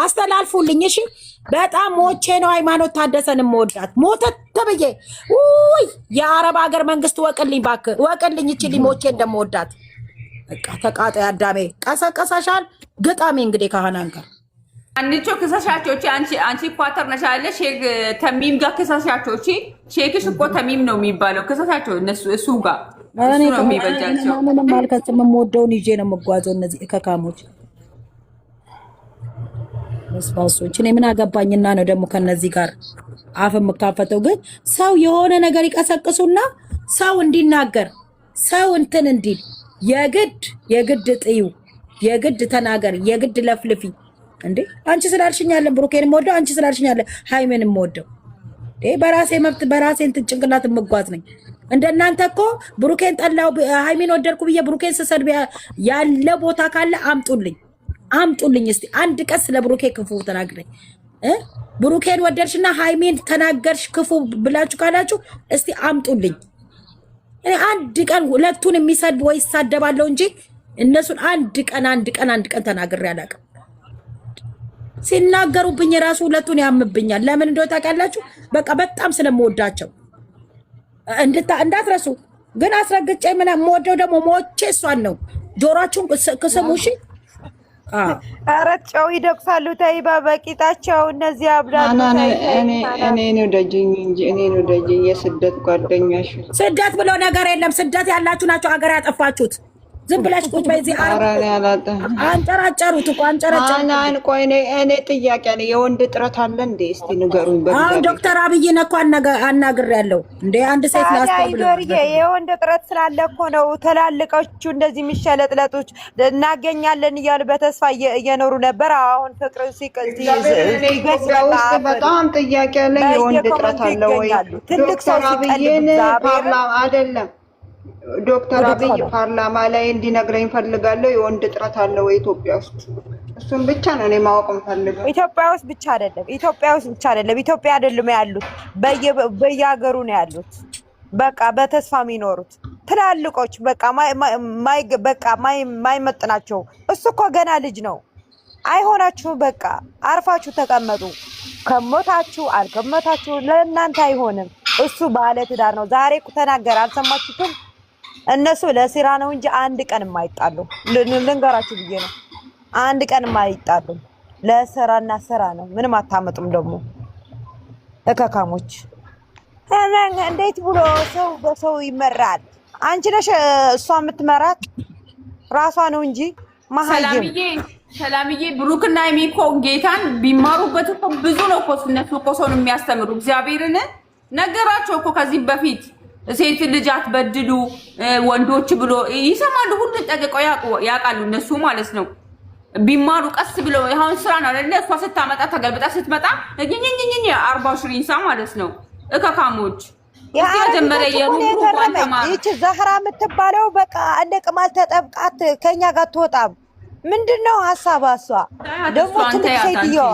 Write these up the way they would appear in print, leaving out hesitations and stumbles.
አስተላልፉልኝ እሺ። በጣም ሞቼ ነው ሃይማኖት ታደሰን የምወዳት ሞተት ተብዬ ውይ የአረብ ሀገር መንግስት ወቅልኝ እባክህ ወቅልኝ እቺ ሞቼ እንደምወዳት በቃ ተቃጣይ አዳሜ ቀሰቀሰሻል ግጣሜ እንግዲህ ካህናን ጋር አንቺ ከሳሻቸው አንቺ ኳተር ነሻለ ሼክ ተሚም ጋር ከሳሻቸው ሼክሽ እኮ ተሚም ነው የሚባለው ከሳሻቸው እሱ ጋር እሱ ነው የሚበጃቸው ምንም አልከስም የምወደውን ይዤ ነው የምጓዘው እነዚህ ከካሞች መስባሶች እኔ ምን አገባኝና ነው ደግሞ ከነዚህ ጋር አፍ የምካፈተው ግን ሰው የሆነ ነገር ይቀሰቅሱና ሰው እንዲናገር ሰው እንትን እንዲል የግድ ጥዩ የግድ ተናገር የግድ ለፍልፊ እንዴ አንቺ ስላልሽኝ ያለ ብሩኬን ወደው አንቺ ስላልሽኝ ያለ ሃይሜን ወደው በራሴ መብት በራሴ እንትን ጭንቅላት የምጓዝ ነኝ እንደናንተ እኮ ብሩኬን ጠላው ሃይሜን ወደድኩ ብዬ ብሩኬን ስሰድብ ያለ ቦታ ካለ አምጡልኝ እስቲ አንድ ቀን ስለ ብሩኬ ክፉ ተናግረኝ ብሩኬን ወደድሽና ሃይሜን ተናገርሽ ክፉ ብላችሁ ካላችሁ እስቲ አምጡልኝ እኔ አንድ ቀን ሁለቱን የሚሰድብ ወይ ሳደባለሁ እንጂ እነሱን አንድ ቀን ተናግሬ አላውቅም ሲናገሩብኝ ራሱ ሁለቱን ያምብኛል ለምን እንደው ታውቃላችሁ በቃ በጣም ስለምወዳቸው እንዳትረሱ ግን አስረግጬ ምን የምወደው ደግሞ ሞቼ እሷን ነው ጆሮአችሁን ክስሙሽ አረጨው ይደቅሳሉ ተይባ በቂጣቸው እነዚህ አብላሉ እኔ ነው ደጅኝ እንጂ እኔ ነው ደጅኝ የስደት ጓደኛሽ ስደት ብሎ ነገር የለም ስደት ያላችሁ ናቸው ሀገር ያጠፋችሁት ዝም ብላሽ ቁጭ በዚህ አንጨራጨሩት እኮ አንጨራጨሩት ቆይ እኔ ጥያቄ አለ የወንድ ጥረት አለ እንዴ እስቲ ንገሩኝ አሁን ዶክተር አብይን እኮ አናግሬያለሁ እንዴ አንድ ሴት ላስተውል የወንድ ጥረት ስላለ እኮ ነው ተላልቀቹ እንደዚህ የሚሸለጥለጦች እናገኛለን እያሉ በተስፋ እየኖሩ ነበር አሁን ፍቅር ሲገስበት በጣም ጥያቄ አለ የወንድ ጥረት አለ ወይ ትልቅ ሰው ሲቀልብ ፓርላማ አይደለም ዶክተር አብይ ፓርላማ ላይ እንዲነግረኝ ፈልጋለሁ የወንድ ጥረት አለ ወይ ኢትዮጵያ ውስጥ እሱን ብቻ ነው እኔ ማወቅ ፈልጋለሁ ኢትዮጵያ ውስጥ ብቻ አይደለም ኢትዮጵያ አይደለም ያሉት በየሀገሩ ነው ያሉት በቃ በተስፋ የሚኖሩት ትላልቆች በቃ ማይመጥናቸው እሱ እኮ ገና ልጅ ነው አይሆናችሁ በቃ አርፋችሁ ተቀመጡ ከሞታችሁ አልከመታችሁ ለእናንተ አይሆንም እሱ ባለ ትዳር ነው ዛሬ ተናገር አልሰማችሁትም እነሱ ለስራ ነው እንጂ አንድ ቀን የማይጣሉ ልንገራችሁ ብዬ ነው አንድ ቀን የማይጣሉ ለስራና ስራ ነው ምንም አታመጡም ደግሞ እከካሞች እንዴት ብሎ ሰው በሰው ይመራል አንቺ ነሽ እሷ የምትመራት ራሷ ነው እንጂ ሰላምዬ ብሩክና የሚኮ ጌታን ቢማሩበት እኮ ብዙ ነው እኮ እነሱ እኮ ሰውን የሚያስተምሩ እግዚአብሔርን ነገራቸው እኮ ከዚህ በፊት ሴት ልጅ አትበድሉ ወንዶች ብሎ ይሰማሉ ሁሉ ጠቅቀው ያውቃሉ እነሱ ማለት ነው ቢማሩ ቀስ ብለው አሁን ስራ ነው አይደል እሷ ስታመጣ ተገልብጣ ስትመጣ እኝኝኝኝ 40 ሽሪንሳ ማለት ነው እከካሞች የጀመረ ይቺ ዛህራ የምትባለው በቃ እንደ ቅማል ተጠብቃት ከኛ ጋር ትወጣም ምንድነው ሐሳቧ እሷ ደግሞ ትልቅ ሴትየዋ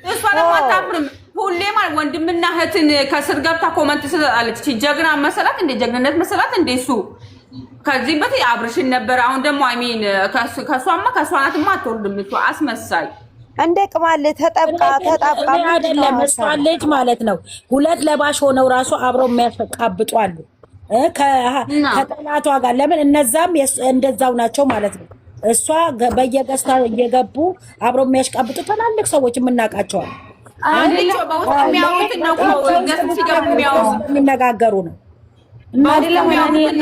እሷ ለማታፍርም ሁሌ ማለት ወንድምና እህትን ከስር ገብታ ኮመንት ትሰጣለች ጀግና መሰላት እንደ ጀግንነት መሰላት እንደሱ ከዚህ በፊት አብርሽን ነበር አሁን ደግሞ አይሚን ከሷናትማ አትወርድም እሷ አስመሳይ እንደ ቅማል ተጠብቃ አይደለም እሷ ልጅ ማለት ነው ሁለት ለባሽ ሆነው ራሱ አብረው የሚያስቀብጡ አሉ ከጠላቷ ጋር ለምን እነዛም እንደዛው ናቸው ማለት ነው እሷ በየገስታ እየገቡ አብረው የሚያስቀብጡ ትላልቅ ሰዎች የምናውቃቸዋል አንዴው በውስጥ የሚያወሩት ነው ገስት ሲገቡ የሚያወሩት የሚነጋገሩ ነው አይደለም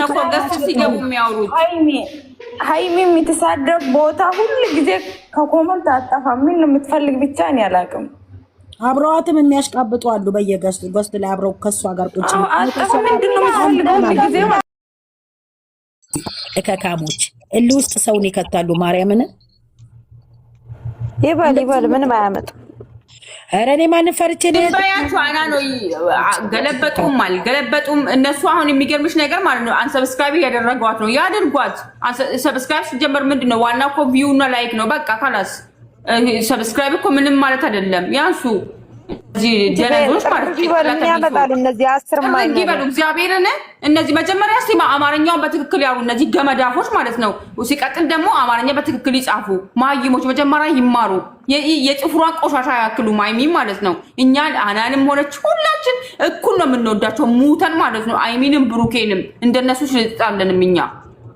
ነው ገስት ሲገቡ የሚያወሩት ሃይሚ የምትሳደብ ቦታ ሁሉ ጊዜ ከኮመንት አጣፋም ምን ነው የምትፈልግ ብቻ ነው ያላቅም አብረዋትም የሚያስቀብጡ አሉ በየገስት ላይ አብረው ከሷ ጋር ቁጭ አጣፋ ምንድነው የምትፈልገው ሁሉ ጊዜ እከካሞች እልህ ውስጥ ሰውን ይከታሉ ማርያምን ይባል ምንም አያመጡ ኧረ እኔ ማን ፈርቼ ነው ባያችሁ አና ነው ገለበጡም እነሱ አሁን የሚገርምሽ ነገር ማለት ነው አንሰብስክራይብ ያደረጓት ነው ያድርጓት ሰብስክራይብ ሲጀመር ምንድነው ዋናው እኮ ቪው እና ላይክ ነው በቃ ካላስ ሰብስክራይብ እኮ ምንም ማለት አይደለም ያንሱ ደነዞች ማለት ነው ያመጣሉ። እነዚህ 10 ማይነው ይበሉ እግዚአብሔርን። እነዚህ መጀመሪያ እስቲ አማርኛውን በትክክል ያሩ እነዚህ ገመዳፎች ማለት ነው። ሲቀጥል ደግሞ አማርኛ በትክክል ይጻፉ። ማይሞች መጀመሪያ ይማሩ። የጥፍሯን ቆሻሻ ያክሉ ማይሚ ማለት ነው። እኛ አናንም ሆነች ሁላችን እኩል ነው የምንወዳቸው ሙተን ማለት ነው። አይሚንም ብሩኬንም እንደነሱ ስለጣለንም እኛ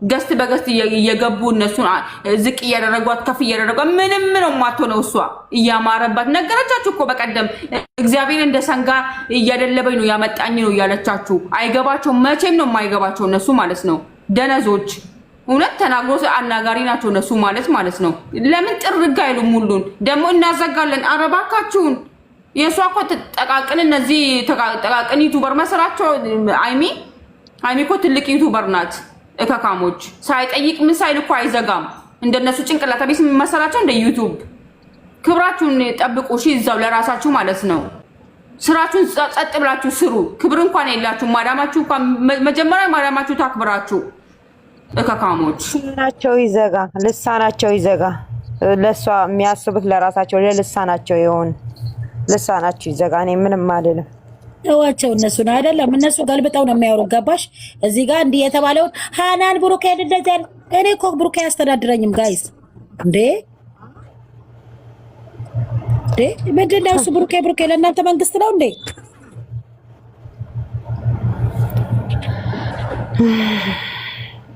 ገስት በገስት እየገቡ እነሱን ዝቅ እያደረጓት ከፍ እያደረጓት ምንም ነው ማትሆነው። እሷ እያማረባት ነገረቻችሁ እኮ በቀደም እግዚአብሔር እንደ ሰንጋ እያደለበኝ ነው ያመጣኝ ነው እያለቻችሁ። አይገባቸው መቼም ነው የማይገባቸው እነሱ ማለት ነው። ደነዞች እውነት ተናግሮ አናጋሪ ናቸው እነሱ ማለት ነው። ለምን ጥርግ አይሉም? ሁሉን ደግሞ እናዘጋለን። አረባካችሁን የእሷ እኮ ተጠቃቅን እነዚህ ተጠቃቅን ዩቱበር መሰራቸው። አይሚ እኮ ትልቅ ዩቱበር ናት። እከካሞች ሳይጠይቅ ምን ሳይል እኮ አይዘጋም። እንደነሱ ጭንቅላታ ቢስ መሰራቸው እንደ ዩቲዩብ። ክብራችሁን ጠብቁ እሺ፣ እዛው ለራሳችሁ ማለት ነው። ስራችሁን ጸጥ ብላችሁ ስሩ። ክብር እንኳን የላችሁ ማዳማችሁ እንኳን መጀመሪያ ማዳማችሁ ታክብራችሁ። እከካሞች ልሳናቸው ይዘጋ፣ ልሳናቸው ይዘጋ። ለሷ የሚያስቡት ለራሳቸው ለልሳናቸው ይሁን፣ ልሳናቸው ይዘጋ። እኔ ምንም አይደለም። እዋቸው እነሱን አይደለም እነሱ ገልብጠው ነው የሚያወሩ። ገባሽ? እዚህ ጋር እንዲህ የተባለውን ሃናን ብሩኬ እንደዚህ እኔ እኮ ብሩኬ አያስተዳድረኝም ጋይስ። እንዴ ምንድን ነው እሱ? ብሩኬ ለእናንተ መንግስት ነው እንዴ?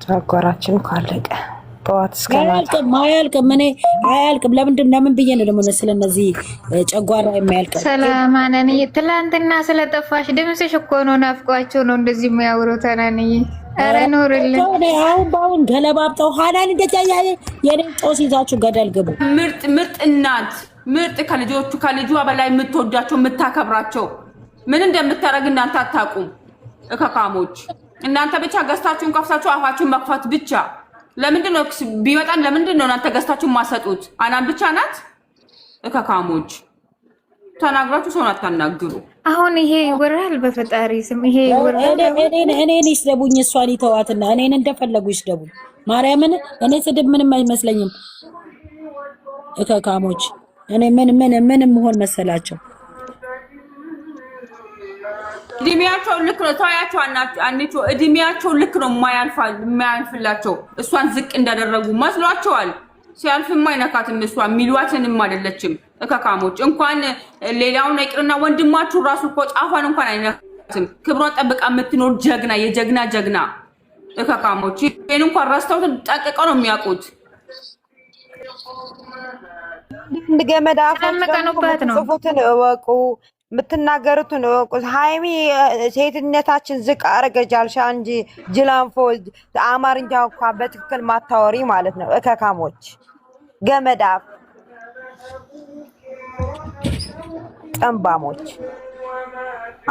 ጨጓራችን ካለቀ ጠዋት እስከ ማታ አያልቅም። እኔ አያልቅም። ለምን ብዬ ነው ደግሞ ስለነዚህ ጨጓራ የማያልቅ? ሰላም አናንዬ፣ ትላንትና ስለጠፋሽ ድምፅሽ እኮ ነው ናፍቋቸው ነው እንደዚህ የሚያወሩት። አናንዬ ኧረ ኖርልን። አሁን በአሁን ገለባብጠው ሃናን እንደዚያ የኔን ጦስ ይዛችሁ ገደል ግቡ። ምርጥ እናት ምርጥ ከልጇ በላይ የምትወዳቸው የምታከብራቸው ምን እንደምታረግ እናንተ አታውቁም። እከካሞች እናንተ ብቻ ገዝታችሁን ከፍታችሁ አፋችሁን መክፈት ብቻ። ለምንድን ነው ቢመጣን ለምንድን ነው እናንተ ገዝታችሁን ማሰጡት? አናን ብቻ ናት። እከካሞች ተናግራችሁ ሰውን አታናግሩ። አሁን ይሄ ይወራል በፈጣሪ ስም ይሄ ይወራል። እኔን ይስደቡኝ፣ እሷን ይተዋትና እኔን እንደፈለጉ ይስደቡኝ። ማርያምን እኔ ስድብ ምንም አይመስለኝም። እከካሞች እኔ ምን መሆን መሰላቸው? እድሜያቸው ልክ ነው። ታያቸው አንቺ እድሜያቸው ልክ ነው። የማያልፍላቸው እሷን ዝቅ እንዳደረጉ መስሏቸዋል። ሲያልፍማ አይነካትም። እሷ ሚሏትንም አይደለችም። እከካሞች እንኳን ሌላውን አይቅርና ወንድማችሁ ራሱ እኮ ጫፏን እንኳን አይነካትም። ክብሯን ጠብቃ የምትኖር ጀግና የጀግና እከካሞች ይሄን እንኳን ረስተውት ጠቅቀው ነው የሚያውቁት። ገመድ አፈንቀኑበት ነው። ጽፉትን እወቁ፣ የምትናገሩትን እወቁ። ሃይሚ ሴትነታችን ዝቅ አረገጃልሻ እንጂ ጅላንፎ አማርኛ እንኳን በትክክል ማታወሪ ማለት ነው። እከካሞች ገመዳፍ ጠንባሞች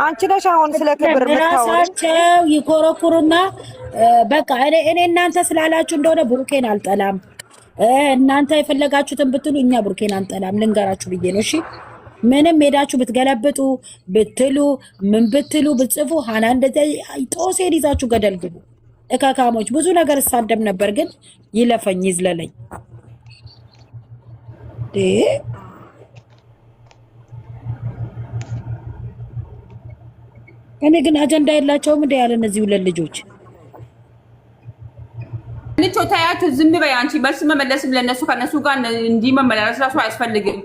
አንቺ ነሽ አሁን ስለ ክብር ራሳቸው ይኮረኩሩና በቃ እኔ እናንተ ስላላችሁ እንደሆነ ብሩኬን አልጠላም። እናንተ የፈለጋችሁትን ብትሉ እኛ ብሩኬን አንጠላም። ልንገራችሁ ብዬ ነው። እሺ ምንም ሄዳችሁ ብትገለብጡ ብትሉ ምን ብትሉ ብትጽፉ ሃና እንደዚህ ጦሴን ይዛችሁ ገደል ግቡ። እካካሞች ብዙ ነገር እሳደብ ነበር፣ ግን ይለፈኝ ይዝለለኝ። እኔ ግን አጀንዳ የላቸውም እንደ ያለ እነዚህ ሁለት ልጆች እንቾ ታያችሁ። ዝም በይ አንቺ። መልስ መመለስም ለነሱ ከነሱ ጋር እንዲህ መመላለስ ራሱ አያስፈልግም።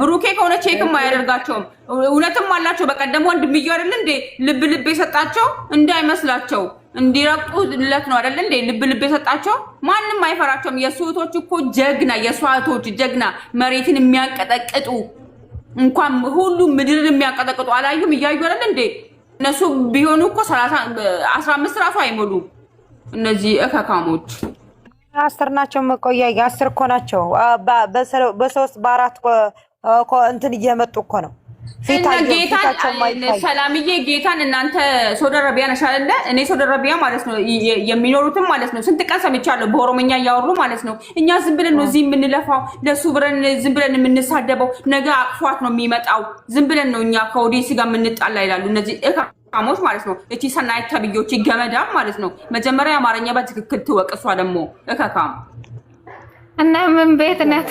ብሩኬ ከሆነ ቼክም አያደርጋቸውም። እውነትም አላቸው። በቀደም ወንድምዬው አይደል እንዴ ልብ የሰጣቸው እንዳይመስላቸው እንዲረቁለት ነው አይደል እንዴ ልብ የሰጣቸው። ማንም አይፈራቸውም። የሱ እህቶች እኮ ጀግና፣ የሱ እህቶች ጀግና፣ መሬትን የሚያንቀጠቅጡ እንኳን ሁሉ ምድርን የሚያንቀጠቅጡ አላዩም? እያዩ አይደል እንዴ እነሱ ቢሆኑ እኮ 15 ራሱ አይሞሉም። እነዚህ እከካሞች 10 ናቸው። መቆያ 10 እኮ ናቸው። በ3 በ4 እንትን እየመጡ እኮ ነው። ሰላምዬ ጌታን እናንተ ሳውዲ አረቢያ ነሽ አይደለ? እኔ ሳውዲ አረቢያ ማለት ነው የሚኖሩትም ማለት ነው። ስንት ቀን ሰምቻለሁ በኦሮምኛ እያወሩ ማለት ነው። እኛ ዝም ብለን ነው እዚህ የምንለፋው፣ ለሱ ብለን ዝም ብለን የምንሳደበው፣ ነገ አቅፏት ነው የሚመጣው። ዝም ብለን ነው እኛ ከኦዲየንስ ጋር የምንጣላ ይላሉ እነዚህ እከካሞች ማለት ነው። እቺ ሰናይት ተብዮች ገመዳ ማለት ነው። መጀመሪያ አማርኛ በትክክል ትወቅ። እሷ ደግሞ እከካም እና ምን ቤት ናት?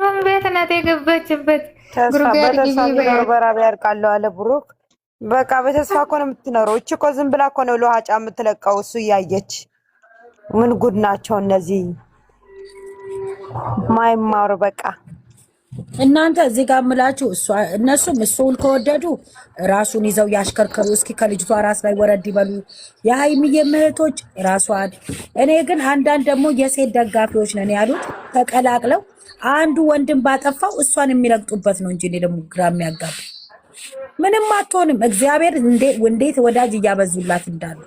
ምን ቤት ናት የገባችበት? በተስፋ የሚኖረው በራብ ያርቃለሁ አለ ብሩክ። በቃ በተስፋ እኮ ነው የምትኖረው። እቺ እኮ ዝም ብላ እኮ ነው ለውሃጫ የምትለቀው እሱ እያየች። ምን ጉድ ናቸው እነዚህ ማይማሩ። በቃ እናንተ እዚህ ጋር ምላችሁ እነሱም እሱን ከወደዱ ራሱን ይዘው ያሽከርከሩ። እስኪ ከልጅቷ ራስ ላይ ወረድ ይበሉ የሀይሚዬ እህቶች ራሷን። እኔ ግን አንዳንድ ደግሞ የሴት ደጋፊዎች ነን ያሉት ተቀላቅለው አንዱ ወንድም ባጠፋው እሷን የሚረግጡበት ነው እንጂ እኔ ደግሞ ግራ የሚያጋባ ምንም አትሆንም። እግዚአብሔር እንዴት ወዳጅ እያበዙላት እንዳሉ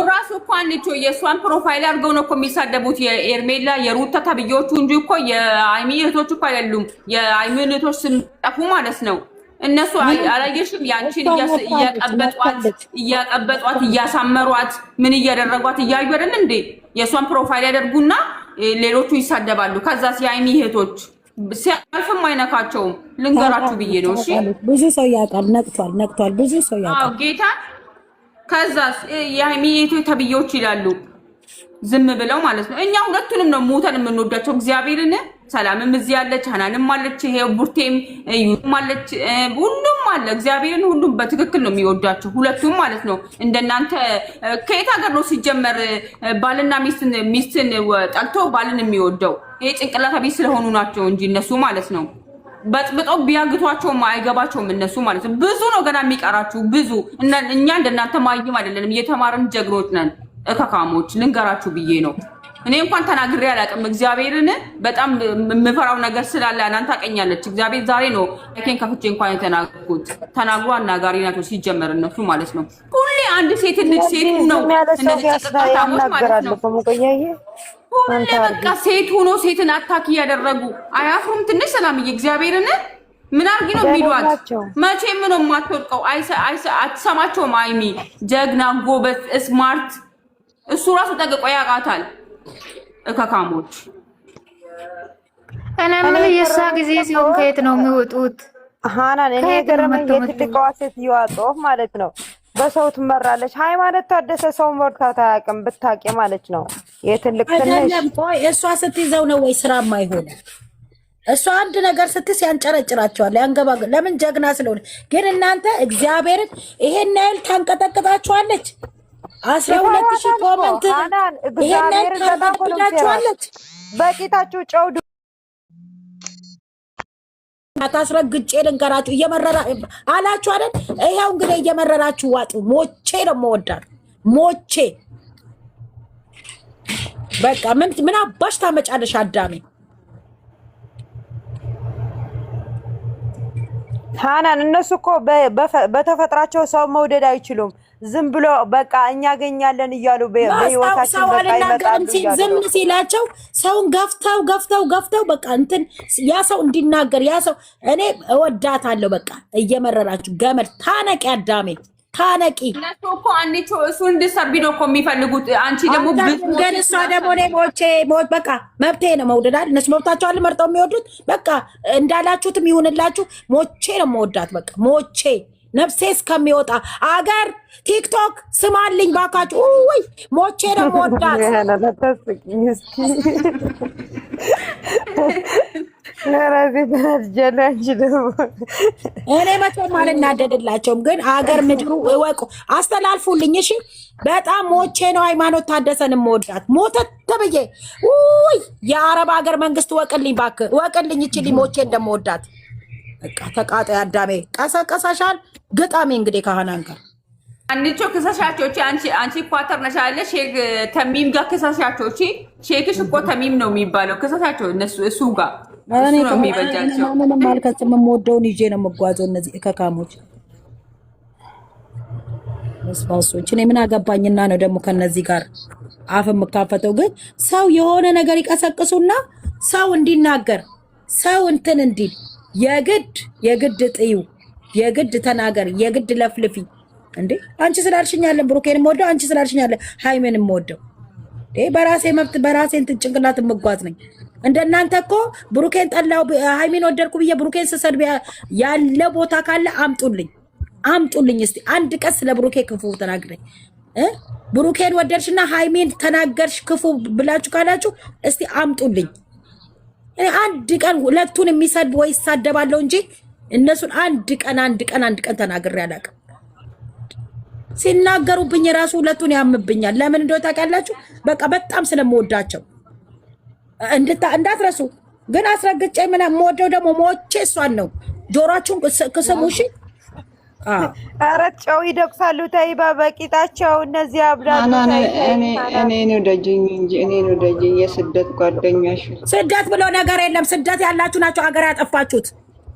ራሱ እኮ አንቺ የእሷን ፕሮፋይል አድርገው ነው እኮ የሚሳደቡት የኤርሜላ የሩታ ተብዬዎቹ እንጂ እኮ የአይሚ እህቶች እኮ አይደሉም። የአይሚ እህቶች ስም ጠፉ ማለት ነው። እነሱ አላየሽም? ያንቺን እያቀበጧት እያሳመሯት ምን እያደረጓት እያዩ አይደል እንዴ? የእሷን ፕሮፋይል ያደርጉና ሌሎቹ ይሳደባሉ። ከዛስ የአይሚ እህቶች ሲያልፍም አይነካቸውም። ልንገራችሁ ብዬ ነው። እሺ ብዙ ሰው ያውቃል። ነቅቷል። ብዙ ሰው ያውቃል ጌታ። ከዛስ የሀይሚ እህቶች ተብዬዎች ይላሉ ዝም ብለው ማለት ነው። እኛ ሁለቱንም ነው ሞተን የምንወዳቸው እግዚአብሔርን። ሰላምም እዚህ አለች፣ ሀናንም አለች፣ ይሄ ቡርቴም ዩም አለች፣ ሁሉም አለ እግዚአብሔርን። ሁሉም በትክክል ነው የሚወዳቸው ሁለቱም ማለት ነው። እንደናንተ ከየት ሀገር ነው ሲጀመር ባልና ሚስትን ጠልቶ ባልን የሚወደው? ይሄ ጭንቅላታ ቢስ ስለሆኑ ናቸው እንጂ እነሱ ማለት ነው በጥብጠው ቢያግቷቸውም አይገባቸውም እነሱ ማለት ነው። ብዙ ነው ገና የሚቀራችሁ ብዙ። እኛ እንደናንተ ማይም አይደለንም፣ እየተማርን ጀግኖች ነን። እከካሞች ልንገራችሁ ብዬ ነው። እኔ እንኳን ተናግሬ አላውቅም እግዚአብሔርን። በጣም የምፈራው ነገር ስላለ እናንተ ታውቀኛለች። እግዚአብሔር ዛሬ ነው ለኬን ከፍቼ እንኳን የተናገርኩት። ተናግሮ አናጋሪ ናቸው ሲጀመር እነሱ ማለት ነው። ሁሌ አንድ ሴት ልጅ ሴት ነው እነዚህ ተጣጣሞች ማለት ነው። ሁሌ በቃ ሴት ሆኖ ሴትን አታክ እያደረጉ አያፍሩም። ትንሽ ሰላምዬ እግዚአብሔርን ምን አርጊ ነው የሚሏት? መቼም ነው የማትወድቀው። አትሰማቸውም። አይሚ ጀግና፣ ጎበዝ፣ ስማርት እሱ ራሱ ጠቅቆ ያውቃታል። እከካሞች እኔ ምን የሳ ጊዜ ሲሆን ከየት ነው የሚወጡት? ሃናን እኔ ገረመኝ። የትልቋ ሴትዮዋ ጾፍ ማለት ነው በሰው ትመራለች። ሃይማኖት ታደሰ ሰው መርታት አያውቅም ብታውቂ ማለት ነው። የትልቅ ትንሽ እሷ ስትይዘው ነው ወይ ስራ ማይሆን? እሷ አንድ ነገር ስትስ ያንጨረጭራቸዋል፣ ያንገባግ ለምን ጀግና ስለሆነ። ግን እናንተ እግዚአብሔርን ይሄን ያህል ታንቀጠቅጣቸዋለች። 12,000 ኮሜንት ይሄን ያህል ታንቀጠቅጣቸዋለች። በቂታችሁ ጨው አታስረግጬ ልንገራችሁ። እየመረራ አላችሁ አይደል? ይሄው እንግዲህ እየመረራችሁ ዋጡ። ሞቼ ነው የምወዳት ሞቼ። በቃ ምን አባሽ ታመጫለሽ አዳሜ? ሃናን እነሱ እኮ በተፈጥራቸው ሰው መውደድ አይችሉም። ዝም ብሎ በቃ እኛ ገኛለን እያሉ በህይወታችን በቃ ይመጣሉ። ዝም ሲላቸው ሰውን ገፍተው በቃ እንትን ያ ሰው እንዲናገር ያ ሰው እኔ እወዳታለሁ። በቃ እየመረራችሁ ገመድ ታነቂ አዳሜ ታነቂ። እነሱ እኮ አንቺ እሱ እንድትሰርቢ ነው እኮ የሚፈልጉት። አንቺ ደግሞ ግን እሷ ደግሞ እኔ ሞት በቃ መብቴ ነው መውደዳል። እነሱ መብታቸዋል መርጠው የሚወዱት በቃ እንዳላችሁትም ይሁንላችሁ። ሞቼ ነው መወዳት በቃ ሞቼ ነፍሴ እስከሚወጣ አገር ቲክቶክ ስማልኝ ባካችሁ። ወይ ሞቼ ነው መወዳት። እኔ መቼም አልናደድላቸውም፣ ግን አገር ምድሩ እወቁ፣ አስተላልፉልኝ እሺ። በጣም ሞቼ ነው ሃይማኖት ታደሰን መወዳት ሞተት ተብዬ። ውይ የአረብ ሀገር መንግስት ወቅልኝ እባክህ ወቅልኝ፣ ይችልኝ ሞቼ እንደመወዳት በቃ ተቃጣይ አዳሜ ቀሰቀሰሻል። ግጣሜ እንግዲህ ካህናን ጋር አንቺ ክሰሻቸው። አንቺ ኳተር ነሻለ ሼክ ተሚም ጋር ክሰሻቸው። ሼክሽ እኮ ተሚም ነው የሚባለው። ክሰሻቸው እሱ ጋር እሱ ነው የሚበጃቸው። ምንም አልከስም። የምወደውን ይዤ ነው የምጓዘው። እነዚህ እከካሞች መስፋሶች እኔ ምን አገባኝና ነው ደግሞ ከነዚህ ጋር አፍ የምካፈተው? ግን ሰው የሆነ ነገር ይቀሰቅሱና ሰው እንዲናገር ሰው እንትን እንዲል የግድ ጥዩ፣ የግድ ተናገር፣ የግድ ለፍልፊ። እንዴ አንቺ ስላልሽኛለን ብሩኬን የምወደው አንቺ ስላልሽኛለን ሃይሜን የምወደው በራሴ መብት በራሴ እንትን ጭንቅላት የምጓዝ ነኝ። እንደናንተ እኮ ብሩኬን ጠላው ሃይሜን ወደድኩ ብዬ ብሩኬን ስሰድብ ያለ ቦታ ካለ አምጡልኝ። እስቲ አንድ ቀን ስለ ብሩኬ ክፉ ተናግረኝ ብሩኬን ወደድሽና ሃይሜን ተናገርሽ ክፉ ብላችሁ ካላችሁ እስቲ አምጡልኝ። እኔ አንድ ቀን ሁለቱን የሚሰድብ ወይ ይሳደባለሁ እንጂ እነሱን አንድ ቀን ተናግሬ አላውቅም። ሲናገሩብኝ ራሱ ሁለቱን ያምብኛል። ለምን እንደው ታውቃላችሁ? በቃ በጣም ስለምወዳቸው እንዳትረሱ። ግን አስረግጬ ምን የምወደው ደግሞ ሞቼ እሷን ነው። ጆሮአችሁን ክስሙ እሺ። ኧረ ጨው ይደቅሳሉ። ተይ በቂጣቸው እነዚህ አብዳሉ። እኔ ነው ደጅኝ እንጂ እኔ ነው ደጅኝ። የስደት ጓደኛሽ ስደት ብሎ ነገር የለም። ስደት ያላችሁ ናቸው ሀገር ያጠፋችሁት።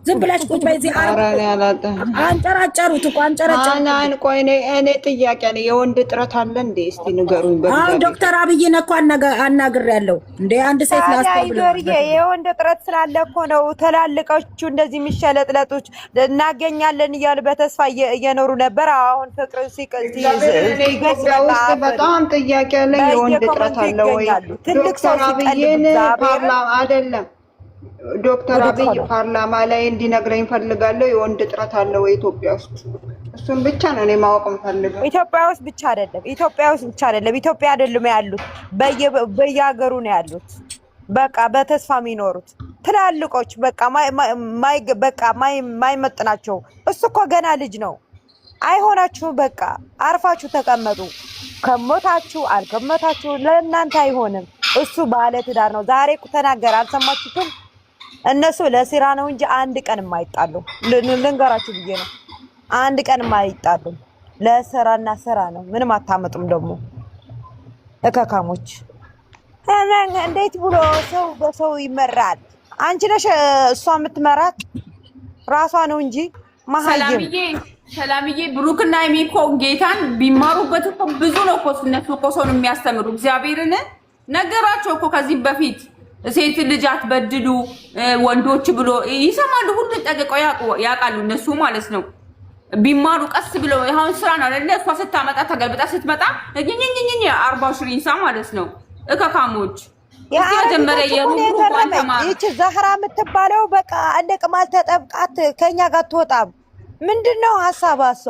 ዝም ብለሽ ቁጭ በይ። እዚህ አንጨራጨሩት እኮ አንጨራጨሩት። ቆይ እኔ ጥያቄ ነው፣ የወንድ ጥረት አለ እንዴ? እስቲ ንገሩኝ። አሁን ዶክተር አብይን እኮ አናግሬያለሁ እንዴ። አንድ ሴት ያስተውል የወንድ ጥረት ስላለ እኮ ነው ተላልቀቹ እንደዚህ የሚሸለጥለጦች እናገኛለን እያሉ በተስፋ እየኖሩ ነበር። አሁን ፍቅር ኢትዮጵያ ውስጥ በጣም ጥያቄ አለ። የወንድ ጥረት አለ ወይ? ዶክተር አብይን ፓርላማ አይደለም ዶክተር አብይ ፓርላማ ላይ እንዲነግረኝ ፈልጋለሁ። የወንድ ጥረት አለ ወይ ኢትዮጵያ ውስጥ? እሱን ብቻ ነው እኔ ማወቅ የምፈልገው። ኢትዮጵያ ውስጥ ብቻ አይደለም ኢትዮጵያ አይደለም ያሉት፣ በየሀገሩ ነው ያሉት። በቃ በተስፋ የሚኖሩት ትላልቆች በቃ ማይመጥናቸው። እሱ እኮ ገና ልጅ ነው። አይሆናችሁም። በቃ አርፋችሁ ተቀመጡ። ከሞታችሁ አልከመታችሁ ለእናንተ አይሆንም። እሱ ባለ ትዳር ነው። ዛሬ ተናገር፣ አልሰማችሁትም? እነሱ ለስራ ነው እንጂ አንድ ቀን የማይጣሉ ልንገራችሁ ብዬ ነው። አንድ ቀን የማይጣሉ ለስራና ስራ ነው። ምንም አታመጡም። ደግሞ እከካሞች እንዴት ብሎ ሰው በሰው ይመራል? አንቺ ነሽ እሷ የምትመራት ራሷ ነው እንጂ ማሃየም ሰላምዬ ብሩክና ሃይሚ እኮ ጌታን ቢማሩበት እኮ ብዙ ነው እኮ እነሱ እኮ ሰውን የሚያስተምሩ። እግዚአብሔርን ነገራቸው እኮ ከዚህ በፊት ሴት ልጅ አትበድሉ ወንዶች ብሎ ይሰማሉ። ሁሉ ጠቅቀው ያውቃሉ እነሱ ማለት ነው። ቢማሩ ቀስ ብለው አሁን ስራ ነው አይደል? እሷ ስታመጣ ተገልብጣ ስትመጣ እኝኝኝኝ 40 ሽሪንሳ ማለት ነው። እከካሞች የመጀመሪያ ይቺ ዛህራ የምትባለው በቃ እንደ ቅማል ተጠብቃት ከኛ ጋር ትወጣም። ምንድነው ሐሳቧ? እሷ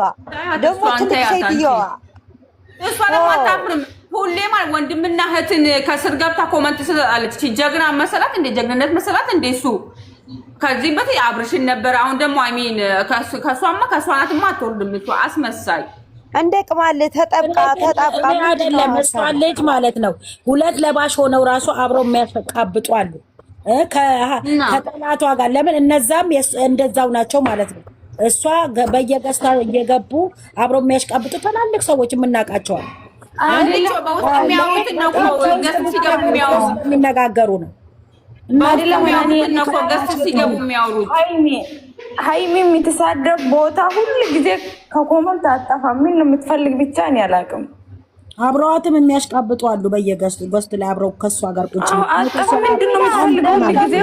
ደግሞ ትልቅ ሴትየዋ እሷ ደግሞ አታፍርም። ሁሌ ማለት ወንድምና እህትን ከስር ገብታ ኮመንት ስላለች ጀግና መሰላት እንደ ጀግንነት መሰላት እንደ እሱ ከዚህ በፊት አብርሽን ነበር። አሁን ደግሞ አይሚን ከሷ ናትማ አትወርድም። እሱ አስመሳይ እንደ ቅማል ተጠብቃ አይደለም እሷ ልጅ ማለት ነው። ሁለት ለባሽ ሆነው ራሱ አብረው የሚያስፈቃብጡ አሉ ከጠላቷ ጋር። ለምን እነዛም እንደዛው ናቸው ማለት ነው። እሷ በየገስታ እየገቡ አብረው የሚያሽቃብጡ ትላልቅ ሰዎች የምናውቃቸዋል። የሚነጋገሩ ነው። ሃይሚ የምትሳደብ ቦታ ሁሉ ጊዜ ከኮመንት አጠፋ። ምን የምትፈልግ ብቻ እኔ አላውቅም። አብረዋትም የሚያሽቃብጡ አሉ በየገስቱ ላይ አብረው ከሷ ጋር ቁጭ አጠፋ። ምንድን ነው የምትፈልገው ጊዜ